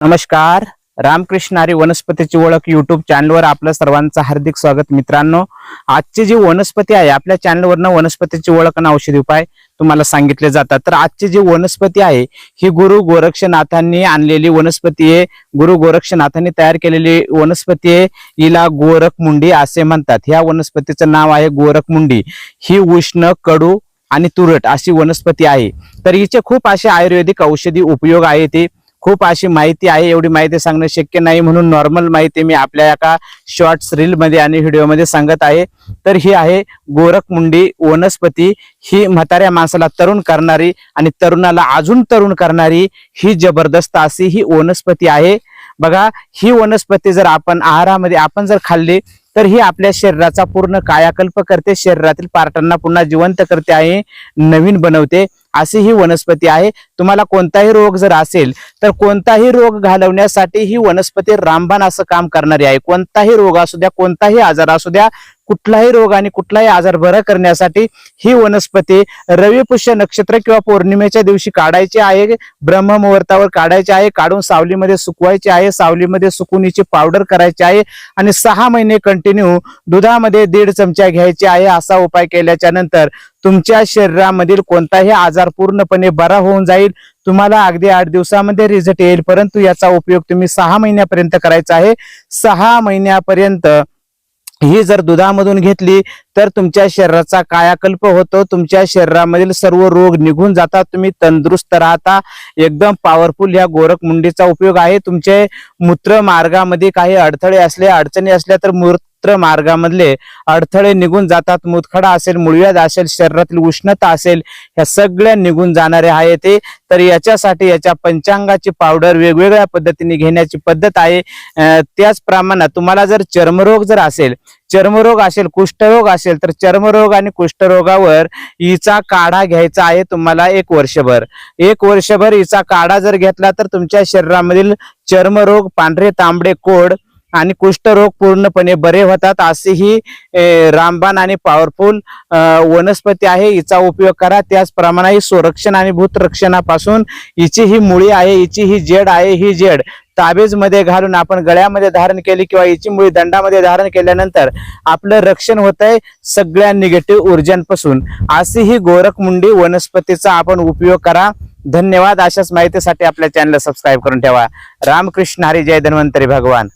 नमस्कार. रामकृष्ण हरी वनस्पतीची ओळख युट्यूब चॅनलवर आपलं सर्वांचं हार्दिक स्वागत. मित्रांनो, आजची जी वनस्पती आहे आपल्या चॅनलवरनं वनस्पतीची ओळख आणि औषधी उपाय तुम्हाला सांगितले जातात. तर आजची जी वनस्पती आहे ही गुरु गोरक्षनाथांनी आणलेली वनस्पती आहे. गुरु गोरक्षनाथांनी तयार केलेली वनस्पती आहे. हिला गोरखमुंडी असे म्हणतात. ह्या वनस्पतीचं नाव आहे गोरखमुंडी. ही उष्ण, कडू आणि तुरट अशी वनस्पती आहे. तर हिचे खूप असे आयुर्वेदिक औषधी उपयोग आहे. ते खूप अशी माहिती आहे. एवढी माहिती सांगणं शक्य नाही, म्हणून नॉर्मल माहिती मी आपल्या एका शॉर्ट्स रील मध्ये आणि व्हिडिओ मध्ये सांगत आहे. तर ही आहे गोरखमुंडी वनस्पती. ही म्हाताऱ्या माणसाला तरुण करणारी आणि तरुणाला अजून तरुण करणारी ही जबरदस्त अशी ही वनस्पती आहे. बघा, ही वनस्पती जर आपण आहारामध्ये आपण जर खाल्ली तर ही आपल्या शरीराचा पूर्ण कायाकल्प करते. शरीरातील पार्टांना पुन्हा जिवंत करते आहे, नवीन बनवते अशी ही वनस्पती आहे. तुम्हाला कोणताही रोग जर असेल तर कोणताही रोग घालवण्यासाठी ही वनस्पती रामबाण असं काम करणारी आहे. कोणताही रोग असू द्या, कोणताही आजार असू द्या, कुठलाही रोग आणि कुठलाही आजार बरा करण्यासाठी ही वनस्पती रवी पुष्य नक्षत्र किंवा पौर्णिमेच्या दिवशी काढायची आहे. ब्रह्ममुहूर्तावर काढायची आहे. काढून सावलीमध्ये सुकवायची आहे. सावलीमध्ये सुकून हिची पावडर करायची आहे आणि 6 महिने कंटिन्यू दुधामध्ये 1.5 चमचा घ्यायचे आहे. असा उपाय केल्याच्या नंतर तुमच्या शरीरामधील कोणताही आजार पूर्णपणे बरा होऊन जाईल. तुम्हाला अगदी 8 दिवसामध्ये रिझल्ट येईल. परंतु याचा उपयोग तुम्ही 6 महिन्यापर्यंत करायचा आहे. 6 महिन्यापर्यंत ही जर दुधामधून घेतली तर तुमच्या शरीराचा कायाकल्प होतो. तुमच्या शरीरामधील सर्व रोग निघून जातात. तुम्ही तंदुरुस्त राहता. एकदम पॉवरफुल या गोरखमुंडीचा उपयोग आहे. तुमचे मूत्र मार्गामध्ये काही अडथळे असले, अडचणी असल्या तर मूत्र मार्गामधले अडथळे निघून जातात. मूतखडा असेल, मूळव्याध असेल, शरीरातील उष्णता असेल, ह्या सगळ्या निघून जाणारे आहे ते. तर याच्यासाठी याच्या पंचांगाची पावडर वेगवेगळ्या पद्धतीने घेण्याची पद्धत आहे. त्याचप्रमाणे तुम्हाला जर चर्मरोग जर असेल, चर्मरोग असेल, कुष्ठरोग असेल तर चर्मरोग आणि कुष्ठरोगावर हिचा काढा घ्यायचा आहे तुम्हाला 1 वर्षभर. 1 वर्षभर हिचा काढा जर घेतला तर तुमच्या शरीरामधील चर्मरोग, पांढरे तांबडे कोड आणि कुष्ठरोग पूर्णपणे बरे होतात. अशी ही रामबाण आणि पॉवरफुल वनस्पती आहे. हिचा उपयोग करा. त्याचप्रमाणे ही संरक्षण आणि भूतरक्षणापासून हिची ही मुळी आहे, हिची ही जेड आहे. ही जेड ताबेज मध्ये घालून आपण गळ्यामध्ये धारण केली किंवा हिची मुळी दंडामध्ये धारण केल्यानंतर आपलं रक्षण होत आहे सगळ्या निगेटिव्ह ऊर्जांपासून. अशी ही गोरखमुंडी वनस्पतीचा आपण उपयोग करा. धन्यवाद. अशाच माहितीसाठी आपल्या चॅनलला सबस्क्राईब करून ठेवा. रामकृष्ण हरी. जय धन्वंतरी भगवान.